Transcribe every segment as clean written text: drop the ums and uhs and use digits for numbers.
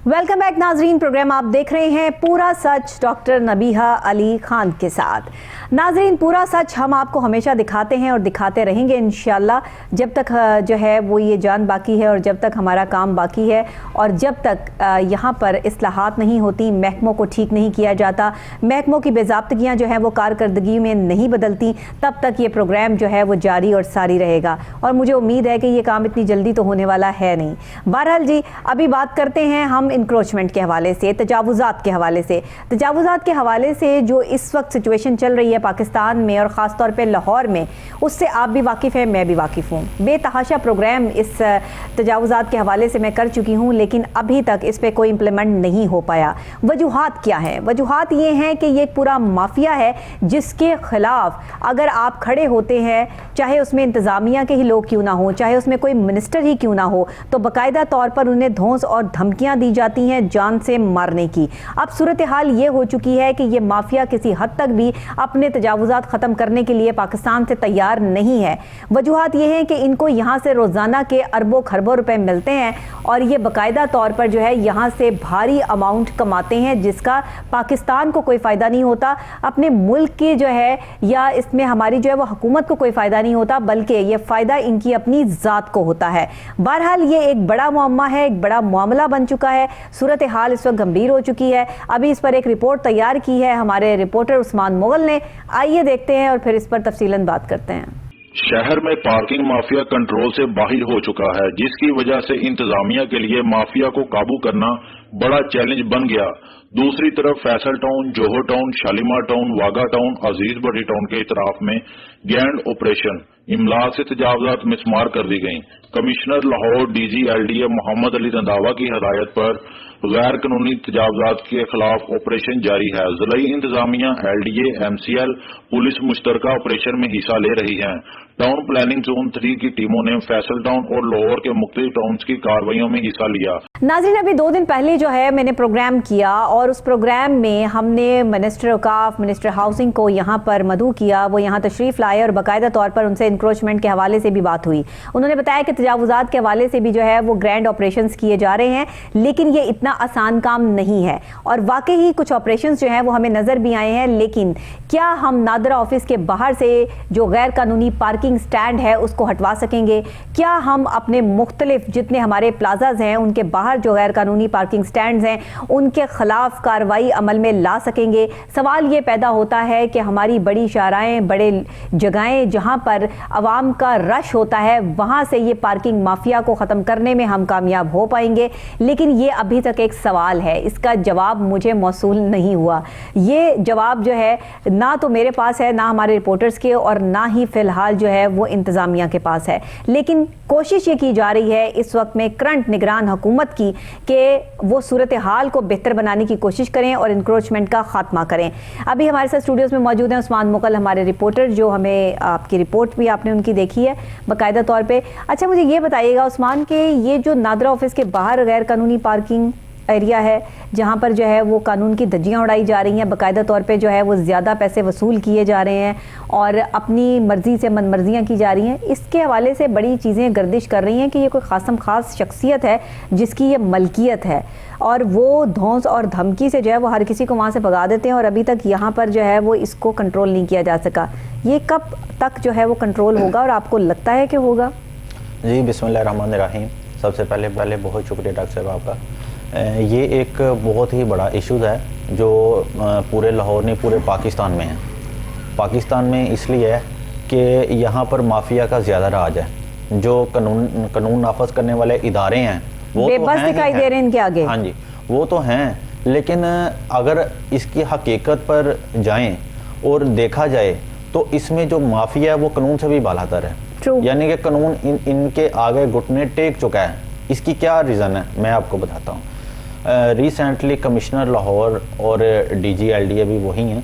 Welcome back नाजरीन, programme आप देख रहे हैं पूरा सच डॉक्टर नबीहा अली खान के साथ। नाजरीन, पूरा सच हम आपको हमेशा दिखाते हैं और दिखाते रहेंगे इंशाल्लाह, जब तक जो है वो ये जान बाकी है और जब तक हमारा काम बाकी है और जब तक यहाँ पर इस्लाहात नहीं होती, महकमों को ठीक नहीं किया जाता, महकमों की बेज़ाब्तगियाँ जो है वो कारकर्दगी में नहीं बदलती, तब तक ये प्रोग्राम जो है वो जारी और सारी रहेगा। और मुझे उम्मीद है कि ये काम इतनी जल्दी तो होने वाला है नहीं। बहरहाल जी, अभी बात करते हैं हम इंक्रोचमेंट के हवाले से, तजावुज़ात के हवाले से। तजावुज़ात के हवाले से जो इस वक्त सिचुएशन चल रही है पाकिस्तान में और ख़ास तौर पे लाहौर में, उससे आप भी वाकिफ़ हैं, मैं भी वाकिफ़ हूँ। बेतहाशा प्रोग्राम इस तजावुज़ात के हवाले से मैं कर चुकी हूँ, लेकिन अभी तक इस पर कोई इम्प्लीमेंट नहीं हो पाया। वजूहात क्या हैं? वजूहात ये हैं कि ये एक पूरा माफिया है जिसके ख़िलाफ़ अगर आप खड़े होते हैं, चाहे उसमें इंतज़ामिया के ही लोग क्यों ना हो, चाहे उसमें कोई मिनिस्टर ही क्यों ना हो, तो बाकायदा तौर पर उन्हें धौंस और धमकियाँ दी जाती हैं जान से मारने की। अब सूरत हाल ये हो चुकी है कि ये माफिया किसी हद तक भी अपने तजावुज़ात ख़त्म करने के लिए पाकिस्तान से तैयार नहीं है। वजूहात ये हैं कि इनको यहाँ से रोज़ाना के अरबों खरबों रुपए मिलते हैं और ये बाकायदा तौर पर जो है यहाँ से भारी अमाउंट कमाते हैं, जिसका पाकिस्तान को कोई फ़ायदा नहीं होता, अपने मुल्क की जो है या इसमें हमारी जो है वो हुकूमत को कोई फ़ायदा नहीं होता, बल्कि ये फ़ायदा इनकी अपनी ज़ात को होता है। बहरहाल ये एक बड़ा मुअम्मा है, एक बड़ा मामला बन चुका है। सूरत हाल इस वक्त गंभीर हो चुकी है। अभी इस पर एक रिपोर्ट तैयार की है हमारे रिपोर्टर उस्मान मुगल ने। आइए देखते हैं और फिर इस पर तफसीलन बात करते हैं। शहर में पार्किंग माफिया कंट्रोल से बाहर हो चुका है, जिसकी वजह से इंतजामिया के लिए माफिया को काबू करना बड़ा चैलेंज बन गया। दूसरी तरफ Faisal town, Johar town, Shalimar town, Wagha town, Aziz बड़ी टाउन के इतराफ में गैंग ऑपरेशन इमलाक से तजावजात मिसमार कर दी गयी। Commissioner Lahore DG LDA Mohammad Ali Randhawa की हदायत पर गैर कानूनी तजावजात के खिलाफ ऑपरेशन जारी है। जिला इंतजामिया, LDA, MCL, पुलिस मुश्तरका ऑपरेशन में हिस्सा ले रही है। टाउन प्लानिंग जोन 3 की टीमों ने फैसल टाउन और लाहौर के मुख्तलिफ टाउन की कार्रवाइयों में हिस्सा लिया। नाज़रीन, अभी 2 दिन पहले जो है मैंने प्रोग्राम किया और उस प्रोग्राम में हमने मिनिस्टर औकाफ, मिनिस्टर हाउसिंग को यहाँ पर मदऊ किया। वो यहाँ तशरीफ़ लाए और बाकायदा तौर पर उनसे इंक्रोचमेंट के हवाले से भी बात हुई। उन्होंने बताया कि तजावुज़ात के हवाले से भी जो है वो ग्रैंड ऑपरेशंस किए जा रहे हैं, लेकिन ये इतना आसान काम नहीं है और वाकई ही कुछ ऑपरेशंस जो हैं वो हमें नज़र भी आए हैं। लेकिन क्या हम नादरा ऑफिस के बाहर से जो गैर कानूनी पार्किंग स्टैंड है उसको हटवा सकेंगे? क्या हम अपने मुख्तलिफ जितने हमारे प्लाजाज हैं उनके बाहर जो गैर कानूनी पार्किंग स्टैंड्स हैं उनके खिलाफ कार्रवाई अमल में ला सकेंगे? सवाल ये पैदा होता है कि हमारी बड़ी शाराएं, बड़े जगहें जहां पर आवाम का रश होता है, वहां से ये पार्किंग माफिया को ख़त्म करने में हम कामयाब हो पाएंगे? लेकिन ये अभी तक एक सवाल है, इसका जवाब मुझे मौसूल नहीं हुआ। ये जवाब जो है ना तो मेरे पास है, ना हमारे रिपोर्टर्स के, और ना ही फ़िलहाल जो है वो इंतज़ामिया के पास है। लेकिन कोशिश ये की जा रही है इस वक्त में करंट निगरान हुकूमत की कि वो सूरत हाल को बेहतर बनाने की कोशिश करें और इंक्रोचमेंट का खात्मा करें। अभी हमारे साथ स्टूडियोज़ में मौजूद हैं उस्मान मुगल, हमारे रिपोर्टर, जो हमें आपकी रिपोर्ट भी आपने उनकी देखी है बाकायदा तौर पर। अच्छा, मुझे ये बताइएगा उस्मान कि ये जो नादरा ऑफिस के बाहर गैर कानूनी पार्किंग एरिया है जहाँ पर जो है वो कानून की धज्जियाँ उड़ाई जा रही हैं, बाकायदा तौर पे जो है वो ज़्यादा पैसे वसूल किए जा रहे हैं और अपनी मर्ज़ी से मनमर्जियाँ की जा रही हैं, इसके हवाले से बड़ी चीज़ें गर्दिश कर रही हैं कि ये कोई ख़ास शख्सियत है जिसकी ये मलकियत है और वो धौंस और धमकी से जो है वो हर किसी को वहाँ से भगा देते हैं और अभी तक यहाँ पर जो है वो इसको कंट्रोल नहीं किया जा सका। ये कब तक जो है वो कंट्रोल होगा और आपको लगता है कि होगा? जी, बिस्मिल्लाहिर्रहमानिर्रहीम। सबसे पहले बहुत शुक्रिया डॉक्टर साहब आपका। ये एक बहुत ही बड़ा इशू है जो पूरे लाहौर नहीं पूरे पाकिस्तान में है। पाकिस्तान में इसलिए है कि यहाँ पर माफिया का ज़्यादा राज है। जो कानून नाफज करने वाले इदारे हैं वो बेबस तो दिखाई दे रहे हैं इनके आगे। हाँ जी, वो तो हैं, लेकिन अगर इसकी हकीकत पर जाएं और देखा जाए तो इसमें जो माफिया है वो कानून से भी बालातर है। यानी कि कानून इनके आगे घुटने टेक चुका है। इसकी क्या रीज़न है मैं आपको बताता हूँ। रिसेंटली कमिश्नर लाहौर और DG LDA भी वही हैं,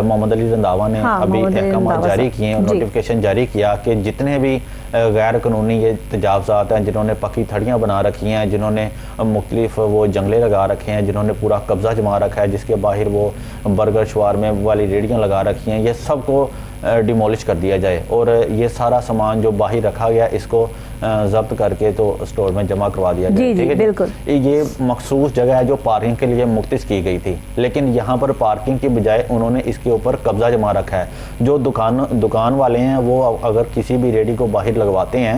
मोहम्मद अली रंधावा ने अभी अहकाम जारी किए हैं, नोटिफिकेशन जारी किया कि जितने भी गैर कानूनी ये तजावज़ात हैं, जिन्होंने पक्की थड़ियाँ बना रखी हैं, जिन्होंने मुख्तलिफ वो जंगले लगा रखे हैं, जिन्होंने पूरा कब्ज़ा जमा रखा है, जिसके बाहर वो बर्गर शवारमे वाली रेडियाँ लगा रखी हैं, ये सबको ڈیمولش کر دیا جائے اور یہ سارا سامان جو باہر رکھا گیا اس کو ضبط کر کے تو اسٹور میں جمع کروا دیا جائے. جی بالکل. یہ مخصوص جگہ ہے جو پارکنگ کے لیے مختص کی گئی تھی, لیکن یہاں پر پارکنگ کی بجائے انہوں نے اس کے اوپر قبضہ جما رکھا ہے. جو دکان والے ہیں وہ اگر کسی بھی ریڈی کو باہر لگواتے ہیں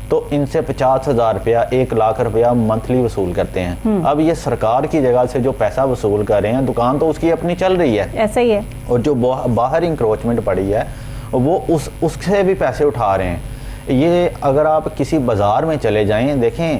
تو ان سے 50,000 روپیہ 1 لاکھ روپیہ منتھلی وصول کرتے ہیں. اب یہ سرکار کی جگہ سے جو پیسہ وصول کر رہے ہیں, دکان تو اس کی اپنی چل رہی ہے, ایسا ہی ہے, اور جو باہر انکروچمنٹ پڑی ہے وہ اس سے بھی پیسے اٹھا رہے ہیں. یہ اگر آپ کسی بازار میں چلے جائیں, دیکھیں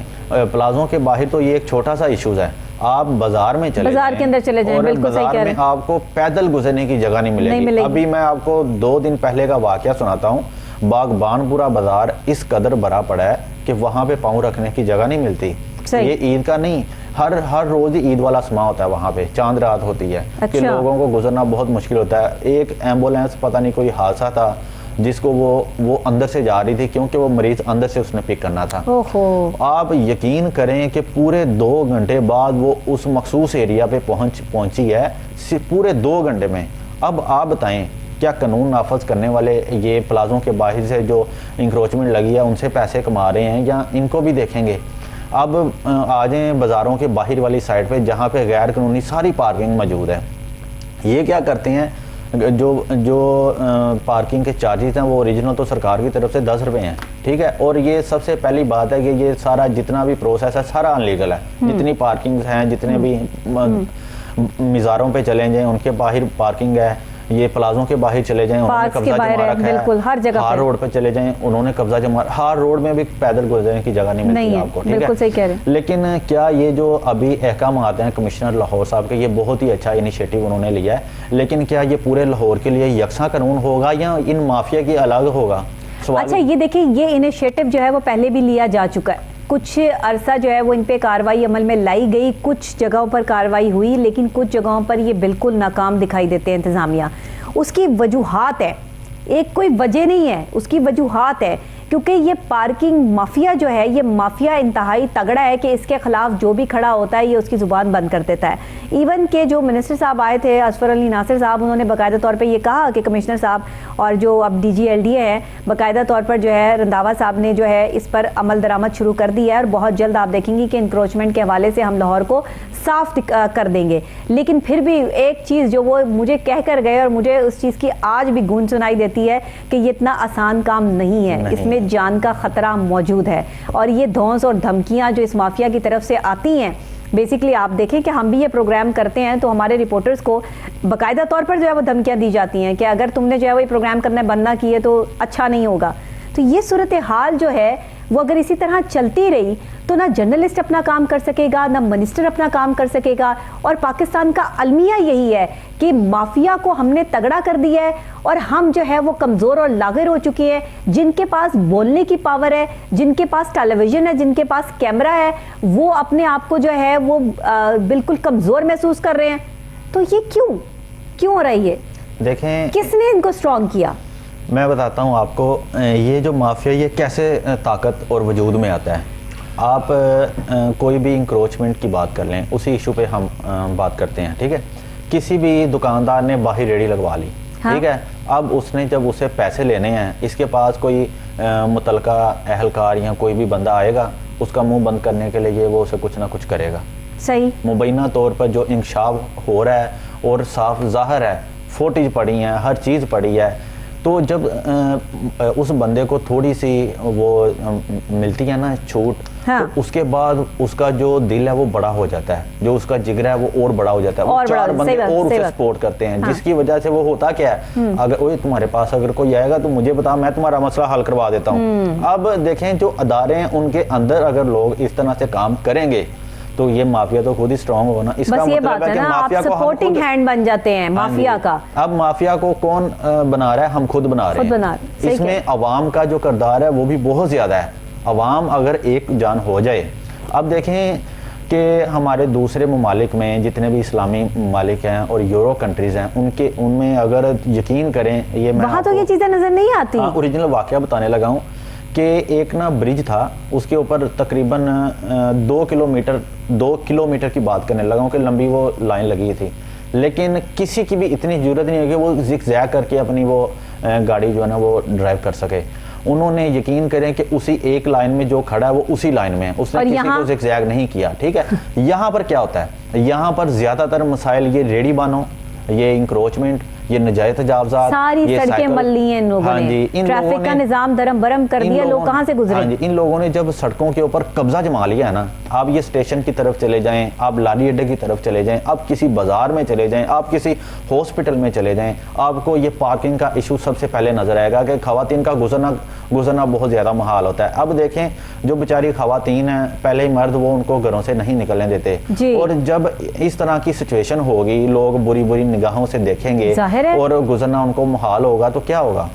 پلازوں کے باہر تو یہ ایک چھوٹا سا ایشوز ہے, آپ بازار میں چلے بازار کے اندر چلے جائیں, بالکل صحیح کہہ رہے ہیں, آپ کو پیدل گزرنے کی جگہ نہیں ملے گی. ابھی میں آپ کو 2 دن پہلے کا واقعہ سناتا ہوں. باغبان پورا بازار اس قدر بھرا پڑا ہے کہ وہاں پہ پاؤں رکھنے کی جگہ نہیں ملتی. یہ عید کا نہیں, ہر روز عید والا سما ہوتا ہے وہاں پہ, چاند رات ہوتی ہے کہ لوگوں کو گزرنا بہت مشکل ہوتا ہے. ایک ایمبولینس پتہ نہیں کوئی حادثہ تھا جس کو وہ اندر سے جا رہی تھی کیونکہ وہ مریض اندر سے اس نے پک کرنا تھا. آپ یقین کریں کہ پورے 2 گھنٹے بعد وہ اس مخصوص ایریا پہ پہنچی ہے, پورے 2 گھنٹے میں. ب آپ بتائیں کیا قانون نافذ کرنے والے یہ پلازوں کے باہر سے جو انکروچمنٹ لگی ہے ان سے پیسے کما رہے ہیں یا ان کو بھی دیکھیں گے؟ اب آ جائیں بازاروں کے باہر والی سائڈ پہ جہاں پہ غیر قانونی ساری پارکنگ موجود ہے. یہ کیا کرتے ہیں, جو پارکنگ کے چارجز ہیں وہ اوریجنل تو سرکار کی طرف سے 10 روپے ہیں, ٹھیک ہے, اور یہ سب سے پہلی بات ہے کہ یہ سارا جتنا بھی پروسیس ہے سارا انلیگل ہے. جتنی پارکنگز ہیں, جتنے بھی مزاروں پہ چلے جائیں ان کے باہر پارکنگ ہے, یہ پلازوں کے باہر چلے جائیں انہوں نے قبضہ جما رکھا ہے, بالکل ہر جگہ ہار روڈ پہ چلے جائیں انہوں نے قبضہ جما, ہار روڈ میں بھی پیدل گزرنے کی جگہ نہیں ملتی آپ کو, ٹھیک ہے, بالکل صحیح کہہ رہے ہیں. لیکن کیا یہ جو ابھی احکامات ہیں کمشنر لاہور صاحب کے, یہ بہت ہی اچھا انیشیٹو انہوں نے لیا ہے, لیکن کیا یہ پورے لاہور کے لیے یکساں قانون ہوگا یا ان مافیا کی الگ ہوگا؟ اچھا یہ دیکھیں, یہ انیشیٹو جو ہے وہ پہلے بھی لیا جا چکا ہے, کچھ عرصہ جو ہے وہ ان پہ کارروائی عمل میں لائی گئی, کچھ جگہوں پر کارروائی ہوئی لیکن کچھ جگہوں پر یہ بالکل ناکام دکھائی دیتے ہیں انتظامیہ. اس کی وجوہات ہے, ایک کوئی وجہ نہیں ہے, اس کی وجوہات ہے, کیونکہ یہ پارکنگ مافیا جو ہے یہ مافیا انتہائی تگڑا ہے کہ اس کے خلاف جو بھی کھڑا ہوتا ہے یہ اس کی زبان بند کر دیتا ہے. ایون کہ جو منسٹر صاحب آئے تھے اظفر علی ناصر صاحب, انہوں نے باقاعدہ طور پہ یہ کہا کہ کمشنر صاحب اور جو اب DGLDA ہے باقاعدہ طور پر جو ہے رنداوا صاحب نے جو ہے اس پر عمل درآمد شروع کر دی ہے, اور بہت جلد آپ دیکھیں گی کہ انکروچمنٹ کے حوالے سے ہم لاہور کو صاف کر دیں گے. لیکن پھر بھی ایک چیز جو وہ مجھے کہہ کر گئے اور مجھے اس چیز کی آج بھی گونج سنائی دیتی ہے کہ یہ اتنا آسان کام نہیں ہے, اس میں جان کا خطرہ موجود ہے, اور یہ دھونس اور دھمکیاں جو اس مافیا کی طرف سے آتی ہیں, بیسیکلی آپ دیکھیں کہ ہم بھی یہ پروگرام کرتے ہیں تو ہمارے رپورٹرز کو باقاعدہ طور پر جو ہے وہ دھمکیاں دی جاتی ہیں کہ اگر تم نے جو ہے وہ یہ پروگرام کرنا بند نہ کیے تو اچھا نہیں ہوگا. تو یہ صورتحال جو ہے وہ اگر اسی طرح چلتی رہی تو نہ جرنلسٹ اپنا کام کر سکے گا, نہ منسٹر اپنا کام کر سکے گا, اور پاکستان کا المیہ یہی ہے کہ مافیا کو ہم نے تگڑا کر دیا ہے اور ہم جو ہے وہ کمزور اور لاغر ہو چکے ہیں. جن کے پاس بولنے کی پاور ہے, جن کے پاس ٹیلی ویژن ہے, جن کے پاس کیمرہ ہے, وہ اپنے آپ کو جو ہے وہ بالکل کمزور محسوس کر رہے ہیں. تو یہ کیوں ہو رہا ہے؟ یہ دیکھیں کس نے ان کو اسٹرانگ کیا؟ میں بتاتا ہوں آپ کو, یہ جو مافیا یہ کیسے طاقت اور وجود میں آتا ہے. آپ کوئی بھی انکروچمنٹ کی بات کر لیں, اسی ایشو پہ ہم بات کرتے ہیں, ٹھیک ہے. کسی بھی دکاندار نے باہر ریڑھی لگوا لی, ٹھیک ہے, اب اس نے جب اسے پیسے لینے ہیں, اس کے پاس کوئی متعلقہ اہلکار یا کوئی بھی بندہ آئے گا, اس کا منہ بند کرنے کے لیے وہ اسے کچھ نہ کچھ کرے گا. صحیح, مبینہ طور پر جو انکشاف ہو رہا ہے اور صاف ظاہر ہے, فوٹیج پڑی ہیں, ہر چیز پڑی ہے. تو جب اس بندے کو تھوڑی سی وہ ملتی ہے نا چھوٹ, تو اس کے بعد اس کا جو دل ہے وہ بڑا ہو جاتا ہے, جو اس کا جگر ہے وہ اور بڑا ہو جاتا ہے, وہ 4 بندے اور اسے سپورٹ کرتے ہیں, جس کی وجہ سے وہ ہوتا کیا ہے, اگر تمہارے پاس اگر کوئی آئے گا تو مجھے بتا, میں تمہارا مسئلہ حل کروا دیتا ہوں. اب دیکھیں جو ادارے ہیں ان کے اندر اگر لوگ اس طرح سے کام کریں گے تو یہ مافیا تو خود ہی سٹرونگ ہوگا نا. اس کا مطلب ہے کہ مافیا کو سپورٹنگ ہینڈ بن جاتے ہیں مافیا کا. اب مافیا کو کون بنا رہا ہے؟ ہم خود بنا رہے ہیں. اس میں عوام کا جو کردار ہے وہ بھی بہت زیادہ ہے. عوام اگر ایک جان ہو جائے, اب دیکھیں کہ ہمارے دوسرے ممالک میں جتنے بھی اسلامی ممالک ہیں اور یورو کنٹریز ہیں, ان میں اگر یقین کریں, یہ میں وہاں تو یہ چیزیں نظر نہیں آتی. اوریجنل واقعہ بتانے لگا ہوں کہ ایک نا برج تھا, اس کے اوپر تقریباً 2 کلومیٹر کی بات کرنے لگا ہوں کہ لمبی وہ لائن لگی تھی, لیکن کسی کی بھی اتنی ضرورت نہیں ہے کہ وہ زگ زیگ کر کے اپنی وہ गाड़ी जो है ना वो ड्राइव कर सके। उन्होंने यकीन करें कि उसी एक लाइन में जो खड़ा है वो उसी लाइन में है, उसने किसी को ज़िगज़ैग नहीं किया, ठीक है। यहाँ पर क्या होता है, यहाँ पर ज़्यादातर मसाइल ये रेडी बानो, ये इंक्रोचमेंट, ये नजायज तजावजात, सारी सड़कें मल ली हैं इन लोगों ने, ट्रैफिक का निजाम दरम बरम कर दिया, लोग कहाँ से गुजरे। हाँ जी, इन लोगों ने जब सड़कों के ऊपर कब्जा जमा लिया है ना, आप ये स्टेशन की तरफ चले जाएं, आप लाली अड्डे की तरफ चले जाएं, आप किसी बाजार में चले जाएं, आप किसी हॉस्पिटल में चले जाएं, आपको ये पार्किंग का इशू सबसे पहले नजर आएगा कि खवातीन का गुजरना बहुत ज़्यादा मुहाल होता है। अब देखें जो बेचारी खवातीन हैं, पहले ही मर्द वो उनको घरों से नहीं निकलने देते, और जब इस तरह की सिचुएशन होगी, लोग बुरी बुरी निगाहों से देखेंगे और गुजरना उनको मुहाल होगा, तो क्या होगा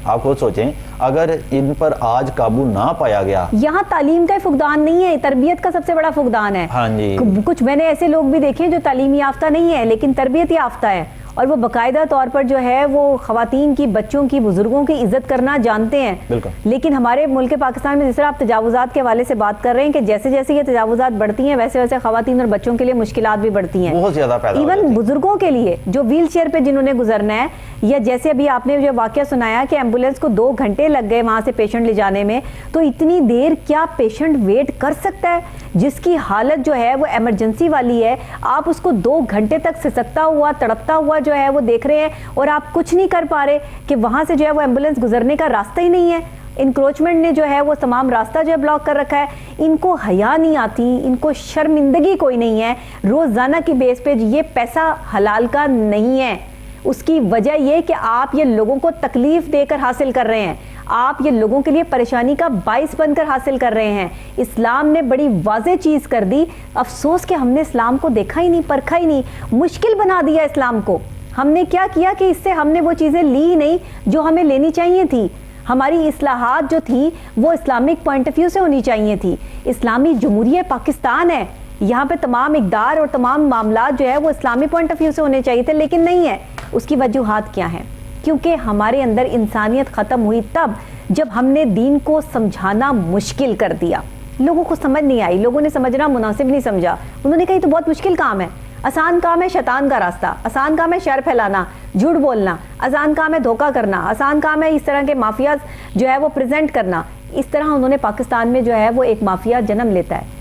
आप खुद सोचें। अगर इन पर आज काबू ना पाया गया, यहाँ तालीम का फुकदान नहीं है, तरबियत का सबसे बड़ा फुकदान है। हाँ जी, कुछ मैंने ऐसे लोग भी देखे जो तालीम याफ्ता नहीं है लेकिन तरबियत याफ्ता है, और वो बाकायदा तौर पर जो है वो खवातीन की, बच्चों की, बुजुर्गों की इज्जत करना जानते हैं। लेकिन हमारे मुल्क पाकिस्तान में जिस तरह आप तजावुजात के हवाले से बात कर रहे हैं कि जैसे जैसे ये तजावुजात बढ़ती हैं वैसे वैसे खवातीन और बच्चों के लिए मुश्किलात भी बढ़ती हैं, बहुत ज्यादा पैदा इवन बुजुर्गों के लिए जो व्हील चेयर पे जिन्होंने गुजरना है, या जैसे अभी आपने जो वाकया सुनाया कि एम्बुलेंस को 2 घंटे लग गए वहां से पेशेंट ले जाने में, तो इतनी देर क्या पेशेंट वेट कर सकता है जिसकी हालत जो है वो इमरजेंसी वाली है। आप उसको 2 घंटे तक सिसकता हुआ, तड़पता हुआ जो है वो देख रहे हैं, और आप कुछ नहीं कर पा रहे कि वहां से जो है वो एम्बुलेंस गुजरने का रास्ता ही नहीं है। इंक्रोचमेंट ने जो है वो तमाम रास्ता जो है ब्लॉक कर रखा है। इनको हया नहीं आती, इनको शर्मिंदगी कोई नहीं है। रोजाना की बेस पे ये पैसा हलाल का नहीं है, उसकी वजह ये कि आप ये लोगों को तकलीफ देकर हासिल कर रहे हैं, आप ये लोगों के लिए परेशानी का बाइस बनकर हासिल कर रहे हैं। इस्लाम ने बड़ी वाज़ेह चीज़ कर दी, अफसोस कि हमने इस्लाम को देखा ही नहीं, परखा ही नहीं, मुश्किल बना दिया इस्लाम को। हमने क्या किया कि इससे हमने वो चीज़ें ली नहीं जो हमें लेनी चाहिए थी। हमारी इस्लाहात जो थी वो इस्लामिक पॉइंट ऑफ व्यू से होनी चाहिए थी। इस्लामी जमहूरियत पाकिस्तान है, यहाँ पे तमाम इक़दार और तमाम मामला जो है वो इस्लामी पॉइंट ऑफ व्यू से होने चाहिए थे, लेकिन नहीं है। उसकी वजूहात क्या हैं? क्योंकि हमारे अंदर इंसानियत ख़त्म हुई तब जब हमने दीन को समझाना मुश्किल कर दिया। लोगों को समझ नहीं आई, लोगों ने समझना मुनासिब नहीं समझा। उन्होंने कहा ये तो बहुत मुश्किल काम है, आसान काम है शैतान का रास्ता, आसान काम है शर फैलाना, झूठ बोलना, आसान काम है धोखा करना, आसान काम है इस तरह के माफिया जो है वो प्रेजेंट करना। इस तरह उन्होंने पाकिस्तान में जो है वो एक माफिया जन्म लेता है।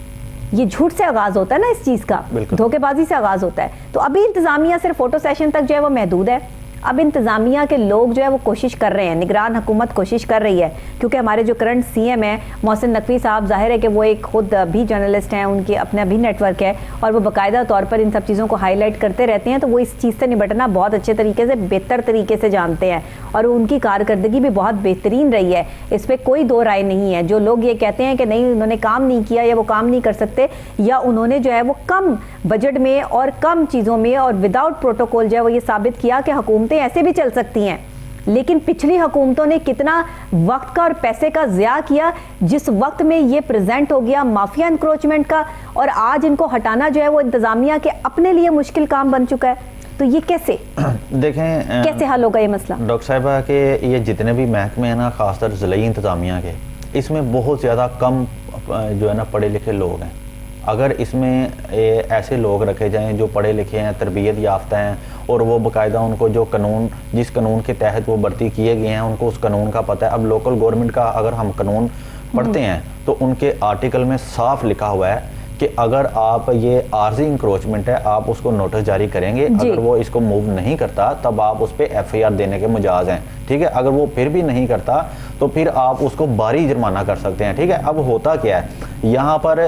ये झूठ से आगाज होता है ना इस चीज का, धोखेबाजी से आगाज होता है। तो अभी इंतजामिया सिर्फ फोटो सेशन तक जो है वो महदूद है। अब इंतजामिया के लोग जो है वो कोशिश कर रहे हैं, निगरान हुकूमत कोशिश कर रही है, क्योंकि हमारे जो करंट सीएम है मोहसिन नकवी साहब, जाहिर है कि वो एक खुद भी जर्नलिस्ट हैं, उनके अपना भी नेटवर्क है और वो बाकायदा तौर पर इन सब चीज़ों को हाईलाइट करते रहते हैं। तो वो इस चीज़ से निपटना बहुत अच्छे तरीके से, बेहतर तरीके से जानते हैं और उनकी कारकर्दगी भी बहुत बेहतरीन रही है, इस पर कोई दो राय नहीं है। जो लोग ये कहते हैं कि नहीं उन्होंने काम नहीं किया या वो काम नहीं कर सकते या उन्होंने जो है वो कम बजट में और कम चीज़ों में और विदाउट प्रोटोकॉल जो है वो ये साबित किया कि हुकूमतें ऐसे भी चल सकती हैं। लेकिन पिछली हुकूमतों ने कितना वक्त का और पैसे का ज़िया किया, जिस वक्त में ये प्रेजेंट हो गया माफिया इंक्रोचमेंट का, और आज इनको हटाना जो है वो इंतजामिया के अपने लिए मुश्किल काम बन चुका है। तो ये कैसे देखें कैसे हल होगा ये मसला? डॉक्टर साहिबा के ये जितने भी महकमे हैं ना, खासतर ज़िली इंतजामिया के, इसमें बहुत ज़्यादा कम जो है ना पढ़े लिखे लोग हैं। अगर इसमें ऐसे लोग रखे जाएं जो पढ़े लिखे हैं, तरबियत याफ्ता हैं और वो बाकायदा उनको जो कानून, जिस कानून के तहत वो भर्ती किए गए हैं उनको उस कानून का पता है। अब लोकल गवर्नमेंट का अगर हम कानून पढ़ते हैं तो उनके आर्टिकल में साफ लिखा हुआ है कि अगर आप ये आर्जी इंक्रोचमेंट है आप उसको नोटिस जारी करेंगे, अगर वो इसको मूव नहीं करता तब आप उस पर FIR देने के मुजाज हैं, ठीक है। अगर वो फिर भी नहीं करता तो फिर आप उसको भारी जुर्माना कर सकते हैं, ठीक है। अब होता क्या है, यहाँ पर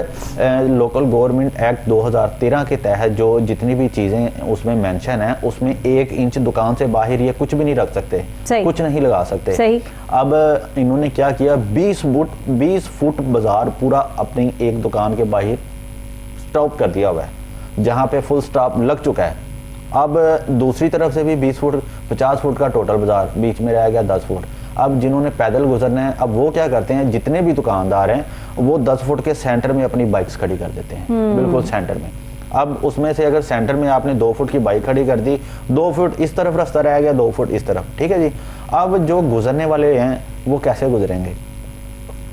लोकल गवर्नमेंट एक्ट 2013 के तहत जो जितनी भी चीज़ें उसमें मेंशन है, उसमें 1 इंच दुकान से बाहर ये कुछ भी नहीं रख सकते, कुछ नहीं लगा सकते। सही। अब इन्होंने क्या किया, 20 फुट बाजार पूरा अपनी एक दुकान के बाहर स्टॉप कर दिया हुआ है, जहाँ पे फुल स्टॉप लग चुका है। अब दूसरी तरफ से भी 20 फुट 50 फुट का टोटल बाजार, बीच में रह गया 10 फुट। अब जिन्होंने पैदल गुजरना है, अब वो क्या करते हैं, जितने भी दुकानदार हैं वो 10 फुट के सेंटर में अपनी बाइक्स खड़ी कर देते हैं, बिल्कुल सेंटर में। अब उसमें से अगर सेंटर में आपने 2 फुट की बाइक खड़ी कर दी, 2 फुट इस तरफ रास्ता रह गया, 2 फुट इस तरफ, ठीक है जी। अब जो गुजरने वाले हैं वो कैसे गुजरेंगे?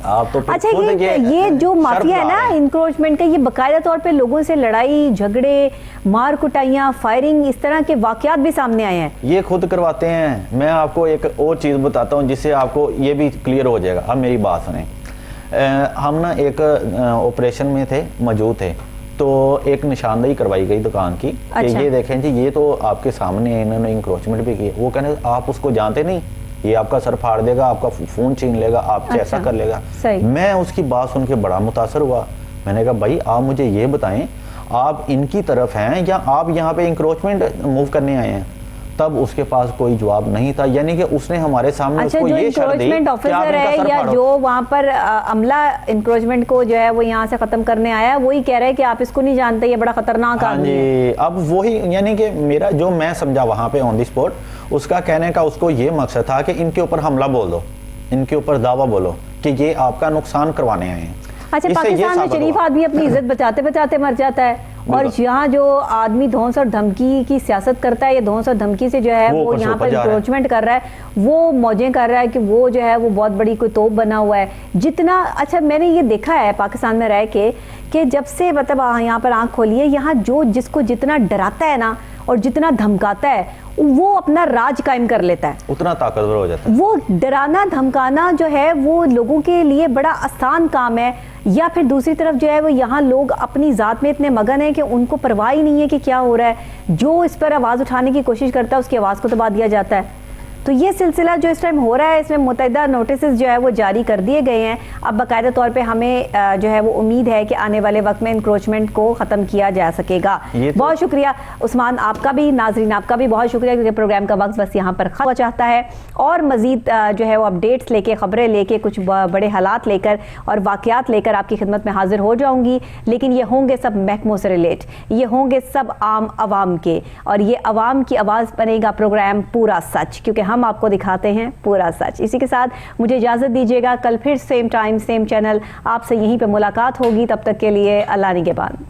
آپ تو اچھا یہ جو مافیا ہے نا انکروچمنٹ کا، یہ باقاعدہ طور پہ لوگوں سے لڑائی جھگڑے مار کٹائیاں فائرنگ اس طرح کے واقعات بھی سامنے آئے ہیں، یہ خود کرواتے ہیں. میں آپ کو ایک اور چیز بتاتا ہوں جس سے آپ کو یہ بھی کلیئر ہو جائے گا. اب میری بات سنیں. ہم نا ایک آپریشن میں تھے، موجود تھے، تو ایک نشاندہی کروائی گئی دکان کی کہ یہ دیکھیں جی یہ تو آپ کے سامنے انہوں نے انکروچمنٹ بھی کی. وہ کہنے آپ اس کو جانتے نہیں، یہ آپ کا سر پھاڑ دے گا، آپ کا فون چھین لے گا، آپ سے ایسا کر لے گا. میں اس کی بات سن کے بڑا متاثر ہوا. میں نے کہا بھائی آپ مجھے یہ بتائیں آپ ان کی طرف ہیں یا آپ یہاں پہ انکروچمنٹ موو کرنے آئے ہیں؟ تب اس کے پاس کوئی جواب نہیں تھا. یعنی کہ اس نے ہمارے سامنے اس کو یہ شرط دی انکروچمنٹ آفیسر ہے یا جو وہاں پر عملہ انکروچمنٹ کو جو ہے وہ یہاں سے ختم کرنے آیا، وہی کہہ رہے ہیں کہ آپ اس کو نہیں جانتے، یہ بڑا خطرناک آدمی ہے. اب وہی یعنی کہ میرا جو میں سمجھا وہاں پہ آن دی اسپاٹ، اس کا کہنے کا اس کو یہ مقصد تھا کہ ان کے اوپر حملہ بول دو، ان کے اوپر دعویٰ بولو کہ یہ آپ کا نقصان کروانے آئے ہیں. اچھا پاکستان میں شریف آدمی اپنی عزت بچاتے بچاتے مر جاتا ہے، اور یہاں جو آدمی دھونس اور دھمکی کی سیاست کرتا ہے، یہ دھونس اور دھمکی سے جو ہے وہ یہاں پر انکروچمنٹ کر رہا ہے، وہ موجیں کر رہا ہے کہ وہ جو ہے وہ بہت بڑی کوئی توپ بنا ہوا ہے. جتنا اچھا میں نے یہ دیکھا ہے پاکستان میں رہ کے کہ جب سے مطلب یہاں پر آنکھ کھولی ہے، یہاں جو جس کو جتنا ڈراتا ہے نا اور جتنا دھمکاتا ہے وہ اپنا راج قائم کر لیتا ہے، اتنا طاقتور ہو جاتا ہے. وہ ڈرانا دھمکانا جو ہے وہ لوگوں کے لیے بڑا آسان کام ہے. یا پھر دوسری طرف جو ہے وہ یہاں لوگ اپنی ذات میں اتنے مگن ہیں کہ ان کو پرواہ ہی نہیں ہے کہ کیا ہو رہا ہے. جو اس پر آواز اٹھانے کی کوشش کرتا ہے اس کی آواز کو دبا دیا جاتا ہے. تو یہ سلسلہ جو اس ٹائم ہو رہا ہے، اس میں متعدد نوٹسز جو ہے وہ جاری کر دیے گئے ہیں. اب باقاعدہ طور پہ ہمیں جو ہے وہ امید ہے کہ آنے والے وقت میں انکروچمنٹ کو ختم کیا جا سکے گا. بہت شکریہ عثمان آپ کا بھی، ناظرین آپ کا بھی بہت شکریہ، کیونکہ پروگرام کا وقت بس یہاں پر ختم ہو چاہتا ہے. اور مزید جو ہے وہ اپڈیٹس لے کے، خبریں لے کے، کچھ بڑے حالات لے کر اور واقعات لے کر آپ کی خدمت میں حاضر ہو جاؤں گی. لیکن یہ ہوں گے سب محکموں سے ریلیٹ، یہ ہوں گے سب عام عوام کے، اور یہ عوام کی آواز بنے گا پروگرام پورا سچ، کیونکہ ہم آپ کو دکھاتے ہیں پورا سچ. اسی کے ساتھ مجھے اجازت دیجیے گا، کل پھر سیم ٹائم سیم چینل آپ سے یہیں پہ ملاقات ہوگی. تب تک کے لیے اللہ نگہبان.